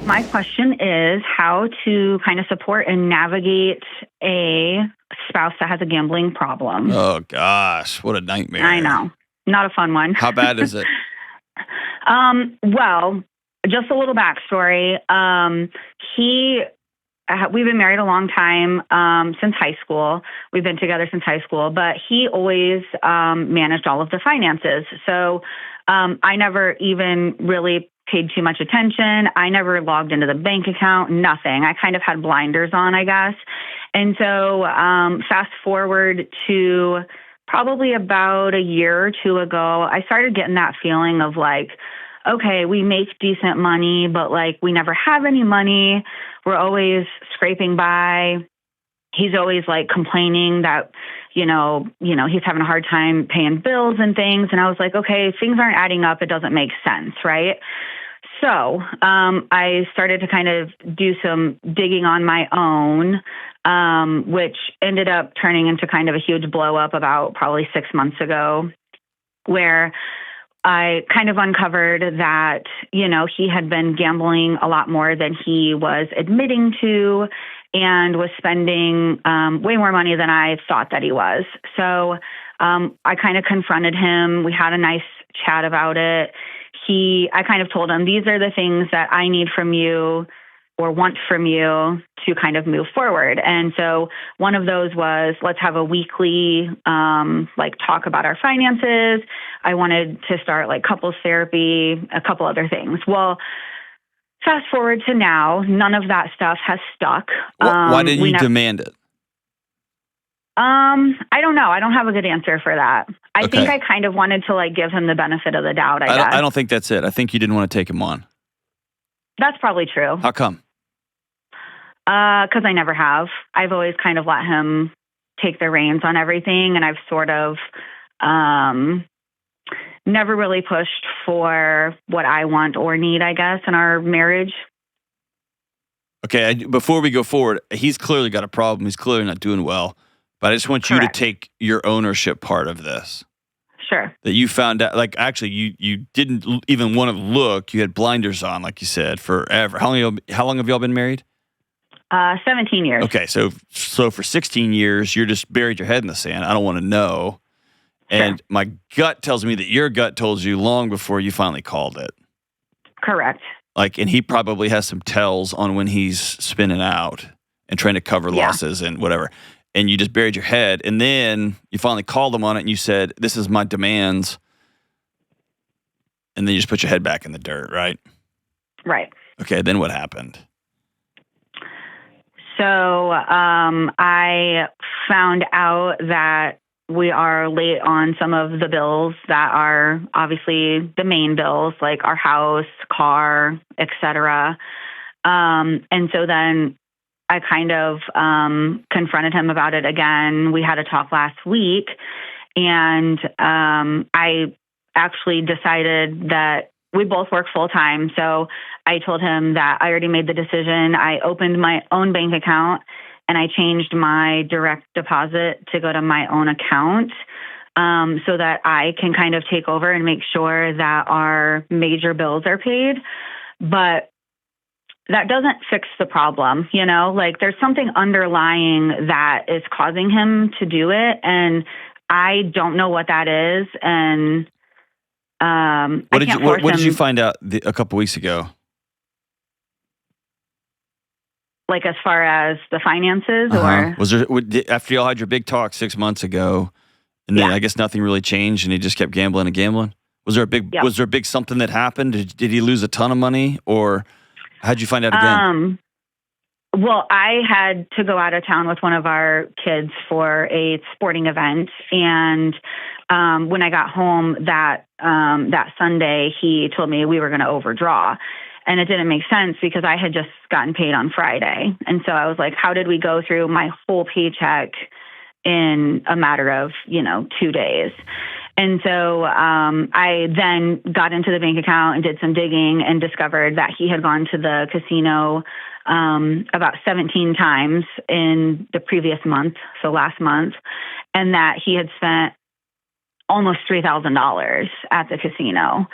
My question is how to kind of support and navigate a spouse that has a gambling problem. Oh, gosh. What a nightmare. I know. Not a fun one. How bad is it? Well, just a little backstory. We've been married a long time, since high school. We've been together since high school, but he always managed all of the finances. So I never even really paid too much attention. I never logged into the bank account, nothing. I kind of had blinders on, I guess. And so fast forward to probably about a year or two ago, I started getting that feeling of like, okay, we make decent money, but like we never have any money. We're always scraping by. He's always like complaining that, he's having a hard time paying bills and things. And I was like, okay, things aren't adding up. It doesn't make sense, right? So I started to kind of do some digging on my own, which ended up turning into kind of a huge blow up about probably 6 months ago, where I kind of uncovered that, he had been gambling a lot more than he was admitting to and was spending way more money than I thought that he was. So I kind of confronted him. We had a nice chat about it. I kind of told him, these are the things that I need from you or want from you to kind of move forward. And so one of those was, let's have a weekly, talk about our finances. I wanted to start like couples therapy, a couple other things. Well, fast forward to now, none of that stuff has stuck. Why didn't you demand it? I don't know. I don't have a good answer for that. I think I kind of wanted to give him the benefit of the doubt, I guess. I don't think that's it. I think you didn't want to take him on. That's probably true. How come? Because I never have. I've always kind of let him take the reins on everything, and I've sort of never really pushed for what I want or need, I guess, in our marriage. Okay, before we go forward, he's clearly got a problem. He's clearly not doing well. But I just want you to take your ownership part of this. Sure. That you found out, you didn't even want to look. You had blinders on, like you said, forever. How long have y'all been married? 17 years. Okay, so for 16 years, you're just buried your head in the sand. I don't want to know. Sure. And my gut tells me that your gut told you long before you finally called it. Correct. And he probably has some tells on when he's spinning out and trying to cover losses and whatever. And you just buried your head, and then you finally called him on it, and you said, this is my demands. And then you just put your head back in the dirt, right? Right. Okay, then what happened? So I found out that we are late on some of the bills that are obviously the main bills, like our house, car, etc. And so then I kind of confronted him about it again. We had a talk last week, and I actually decided that we both work full time. So I told him that I already made the decision. I opened my own bank account, and I changed my direct deposit to go to my own account so that I can kind of take over and make sure that our major bills are paid. But that doesn't fix the problem, there's something underlying that is causing him to do it. And I don't know what that is. And what did you find out a couple weeks ago? As far as the finances or? Was there, after y'all had your big talk 6 months ago, and then I guess nothing really changed and he just kept gambling and gambling? Was there a big something that happened? Did he lose a ton of money, or how'd you find out again? Well, I had to go out of town with one of our kids for a sporting event. And when I got home that Sunday, he told me we were going to overdraw. And it didn't make sense because I had just gotten paid on Friday. And so I was like, how did we go through my whole paycheck in a matter of, 2 days? And so I then got into the bank account and did some digging and discovered that he had gone to the casino about 17 times in the previous month, so last month, and that he had spent almost $3,000 at the casino.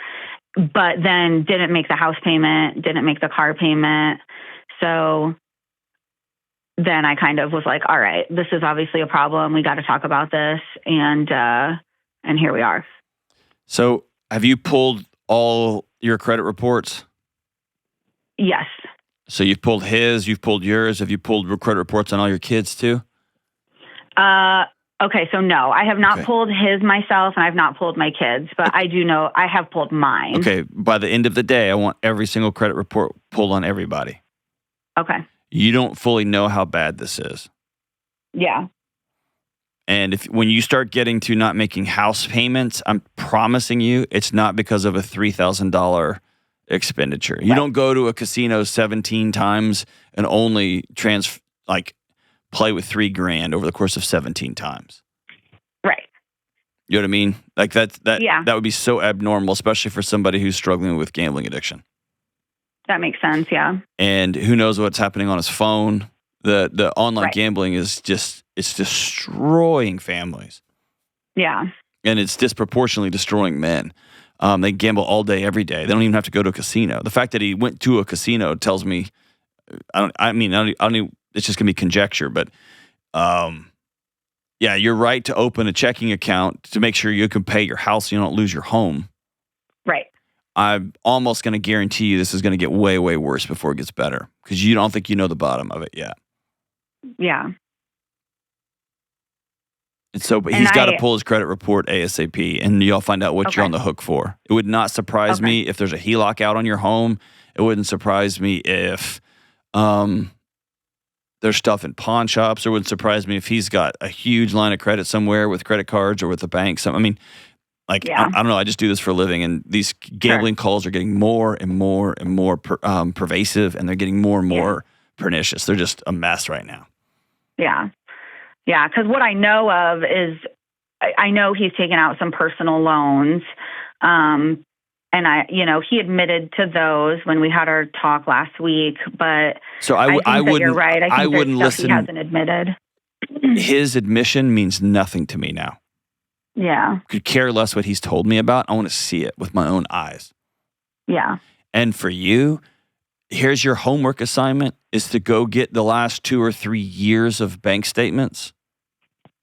but then didn't make the house payment, didn't make the car payment. So then I kind of was like, all right, this is obviously a problem. We got to talk about this. And here we are. So have you pulled all your credit reports? Yes. So you've pulled his, you've pulled yours. Have you pulled credit reports on all your kids too? Okay, so no, I have not pulled his myself, and I've not pulled my kids, but I do know I have pulled mine. Okay, by the end of the day, I want every single credit report pulled on everybody. Okay. You don't fully know how bad this is. Yeah. And when you start getting to not making house payments, I'm promising you it's not because of a $3,000 expenditure. You don't go to a casino 17 times and only play with $3,000 over the course of 17 times. Right. You know what I mean? Like that would be so abnormal, especially for somebody who's struggling with gambling addiction. That makes sense, yeah. And who knows what's happening on his phone. The online gambling is it's destroying families. Yeah. And it's disproportionately destroying men. They gamble all day, every day. They don't even have to go to a casino. The fact that he went to a casino tells me, it's just gonna be conjecture, but yeah, you're right to open a checking account to make sure you can pay your house so you don't lose your home. Right. I'm almost going to guarantee you this is going to get way, way worse before it gets better because you don't think you know the bottom of it yet. Yeah. And so, but he's got to pull his credit report ASAP, and y'all find out what you're on the hook for. It would not surprise me if there's a HELOC out on your home. It wouldn't surprise me if there's stuff in pawn shops. It wouldn't surprise me if he's got a huge line of credit somewhere with credit cards or with the bank. I mean, I don't know. I just do this for a living, and these gambling calls are getting more and more and more pervasive, and they're getting more and more pernicious. They're just a mess right now. Yeah. Yeah, because what I know of is I know he's taken out some personal loans, and he admitted to those when we had our talk last week. But so I think that you're right. I wouldn't listen. He hasn't admitted. His admission means nothing to me now. Yeah. Could care less what he's told me about. I want to see it with my own eyes. Yeah. And for you, here's your homework assignment is to go get the last 2 or 3 years of bank statements.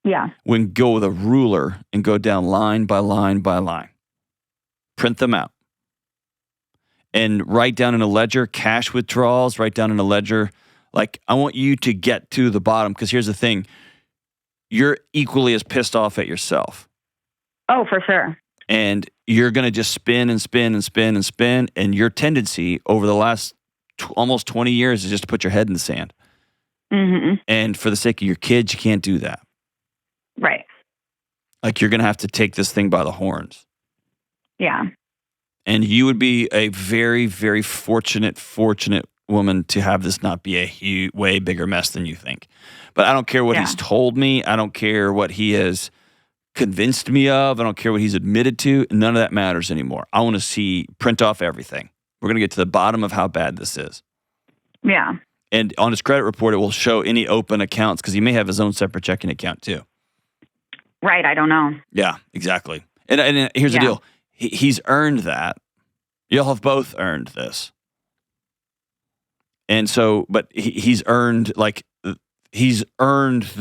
Yeah. Go with a ruler and go down line by line by line. Print them out. And write down in a ledger, cash withdrawals, write down in a ledger. Like, I want you to get to the bottom, because here's the thing. You're equally as pissed off at yourself. Oh, for sure. And you're going to just spin and spin and spin and spin. And your tendency over the last almost 20 years is just to put your head in the sand. Mm-hmm. And for the sake of your kids, you can't do that. Right. Like, you're going to have to take this thing by the horns. Yeah. And you would be a very, very fortunate woman to have this not be a way bigger mess than you think. But I don't care what he's told me. I don't care what he has convinced me of. I don't care what he's admitted to. None of that matters anymore. I want to print off everything. We're going to get to the bottom of how bad this is. Yeah. And on his credit report, it will show any open accounts, because he may have his own separate checking account too. Right. I don't know. Yeah, exactly. And here's the deal. He's earned that. Y'all have both earned this. And so, but he's earned the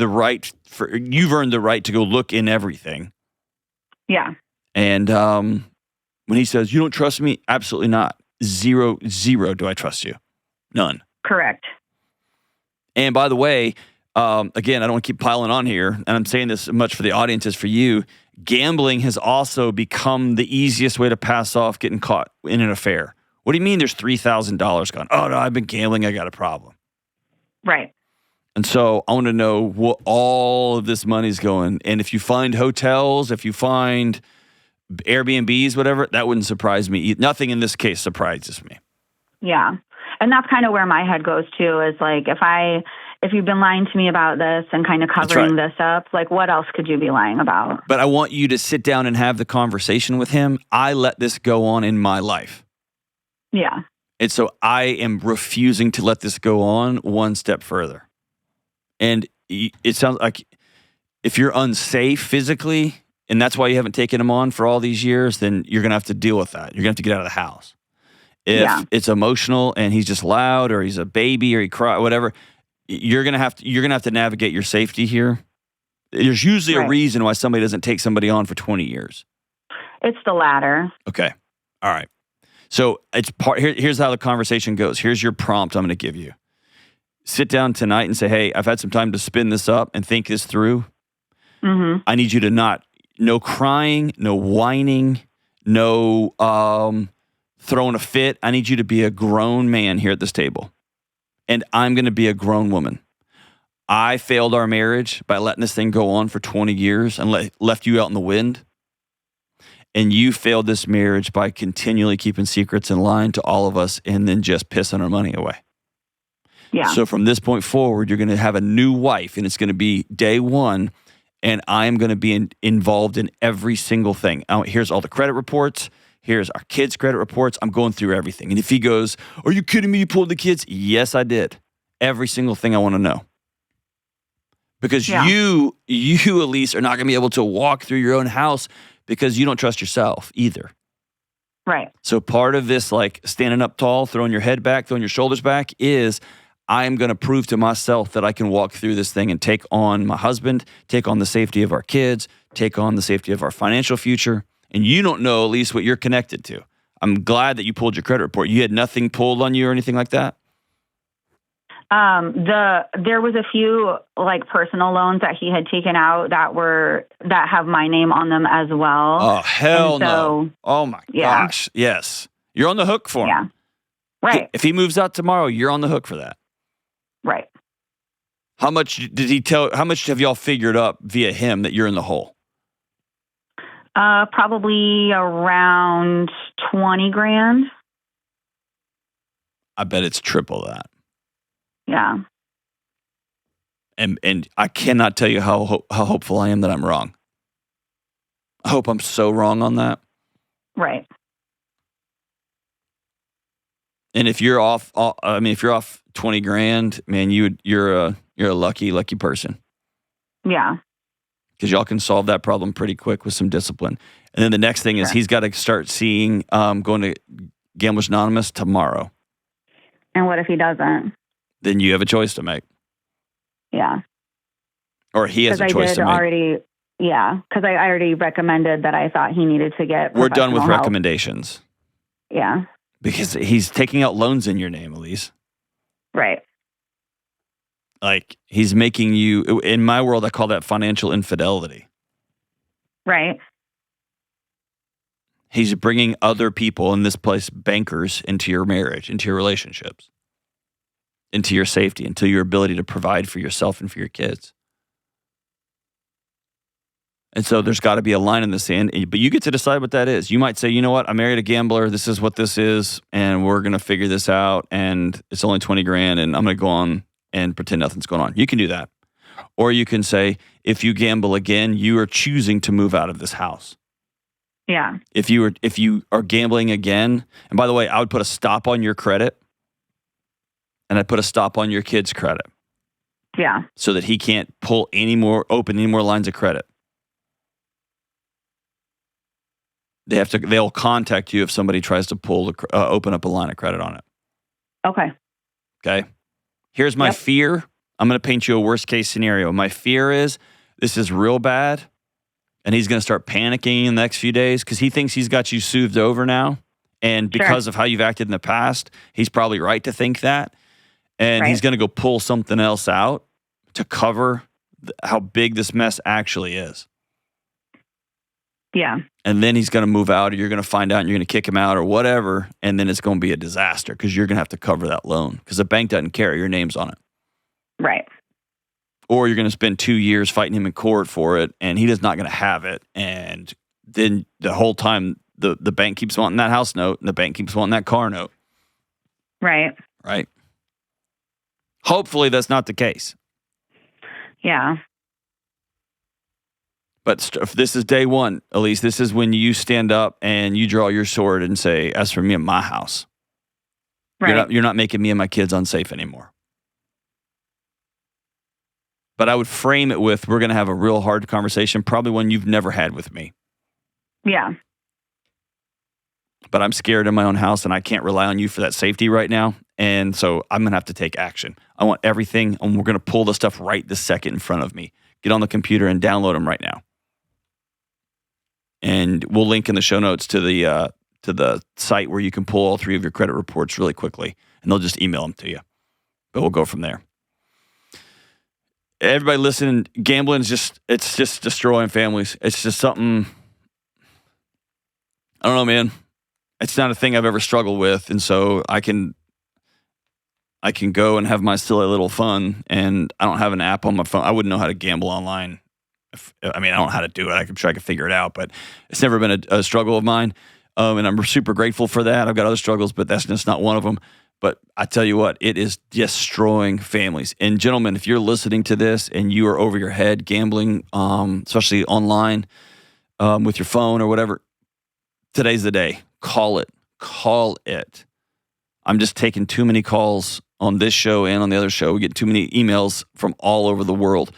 right you've earned the right to go look in everything. Yeah. And when he says, you don't trust me, absolutely not. Zero do I trust you. None. Correct. And by the way, again, I don't want to keep piling on here, and I'm saying this as much for the audience as for you. Gambling has also become the easiest way to pass off getting caught in an affair. What do you mean there's $3,000 gone? Oh, no, I've been gambling. I got a problem. Right. And so I want to know what all of this money's going. And if you find hotels, if you find Airbnbs, whatever, that wouldn't surprise me. Nothing in this case surprises me. Yeah. And that's kind of where my head goes too, is like, if you've been lying to me about this and kind of covering this up, like, what else could you be lying about? But I want you to sit down and have the conversation with him. I let this go on in my life. Yeah. And so I am refusing to let this go on one step further. And it sounds like if you're unsafe physically, and that's why you haven't taken him on for all these years, then you're going to have to deal with that. You're going to have to get out of the house. If it's emotional and he's just loud or he's a baby or he cries, whatever, you're going to have to navigate your safety here. There's usually a reason why somebody doesn't take somebody on for 20 years. It's the latter. Okay. All right. So here's how the conversation goes. Here's your prompt I'm going to give you. Sit down tonight and say, hey, I've had some time to spin this up and think this through. Mm-hmm. I need you to no crying, no whining, no throwing a fit. I need you to be a grown man here at this table. And I'm going to be a grown woman. I failed our marriage by letting this thing go on for 20 years and left you out in the wind. And you failed this marriage by continually keeping secrets and lying to all of us and then just pissing our money away. Yeah. So from this point forward, you're going to have a new wife, and it's going to be day one, and I'm going to be involved in every single thing. Here's all the credit reports. Here's our kids' credit reports. I'm going through everything. And if he goes, are you kidding me? You pulled the kids? Yes, I did. Every single thing I want to know. Because you, Elise, are not going to be able to walk through your own house because you don't trust yourself either. Right. So part of this, like standing up tall, throwing your head back, throwing your shoulders back, is I am going to prove to myself that I can walk through this thing and take on my husband, take on the safety of our kids, take on the safety of our financial future. And you don't know, at least, what you're connected to. I'm glad that you pulled your credit report. You had nothing pulled on you or anything like that? There was a few like personal loans that he had taken out that have my name on them as well. Oh, hell no. Oh my gosh. Yes. You're on the hook for him. Yeah. Right. If he moves out tomorrow, you're on the hook for that. Right. How much have y'all figured up via him that you're in the hole? Probably around 20 grand. I bet it's triple that. Yeah. And I cannot tell you how hopeful I am that I'm wrong. I hope I'm so wrong on that. Right. And if you're off, if you're off 20 grand, man, you're a lucky person. Yeah. Because y'all can solve that problem pretty quick with some discipline. And then the next thing is he's got to start seeing going to Gamblers Anonymous tomorrow. And what if he doesn't? Then you have a choice to make. Yeah. Or he has a choice to make. Because I already recommended that I thought he needed to get We're done with help. recommendations. Yeah. Because he's taking out loans in your name, Elise. Right. Like, he's making you, in my world, I call that financial infidelity. Right. He's bringing other people, in this place, bankers, into your marriage, into your relationships, into your safety, into your ability to provide for yourself and for your kids. And so there's got to be a line in the sand, but you get to decide what that is. You might say, you know what, I married a gambler, this is what this is, and we're going to figure this out, and it's only 20 grand, and I'm going to go on and pretend nothing's going on. You can do that. Or you can say, if you gamble again, you are choosing to move out of this house. Yeah. If you are gambling again, and by the way, I would put a stop on your credit, and I'd put a stop on your kid's credit. Yeah. So that he can't open any more lines of credit. They'll contact you if somebody tries to open up a line of credit on it. Okay. Okay. Here's my fear. I'm going to paint you a worst case scenario. My fear is this is real bad, and he's going to start panicking in the next few days because he thinks he's got you soothed over now. And because of how you've acted in the past, he's probably right to think that. And he's going to go pull something else out to cover how big this mess actually is. Yeah. And then he's going to move out, or you're going to find out and you're going to kick him out or whatever. And then it's going to be a disaster because you're going to have to cover that loan because the bank doesn't care. Your name's on it. Right. Or you're going to spend 2 years fighting him in court for it, and he is not going to have it. And then the whole time, the bank keeps wanting that house note, and the bank keeps wanting that car note. Right. Right. Hopefully that's not the case. Yeah. But if this is day one, Elise, this is when you stand up and you draw your sword and say, as for me and my house, right. You're not making me and my kids unsafe anymore. But I would frame it with, we're going to have a real hard conversation, probably one you've never had with me. Yeah. But I'm scared in my own house, and I can't rely on you for that safety right now. And so I'm going to have to take action. I want everything, and we're going to pull the stuff right this second in front of me. Get on the computer and download them right now. And we'll link in the show notes to the site where you can pull all 3 of your credit reports really quickly, and they'll just email them to you. But we'll go from there. Everybody listening, gambling is it's just destroying families. It's just something, I don't know, man. It's not a thing I've ever struggled with. And so I can go and have my silly little fun, and I don't have an app on my phone. I wouldn't know how to gamble online. I don't know how to do it. I could figure it out, but it's never been a struggle of mine. And I'm super grateful for that. I've got other struggles, but that's just not one of them. But I tell you what, it is destroying families. And gentlemen, if you're listening to this and you are over your head gambling, especially online, with your phone or whatever, today's the day. Call it. Call it. I'm just taking too many calls on this show and on the other show. We get too many emails from all over the world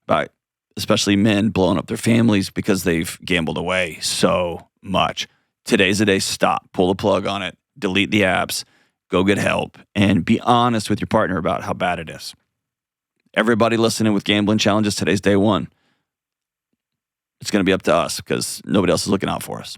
about especially men blowing up their families because they've gambled away so much. Today's the day. Stop. Pull the plug on it. Delete the apps. Go get help. And be honest with your partner about how bad it is. Everybody listening with gambling challenges, today's day one. It's going to be up to us because nobody else is looking out for us.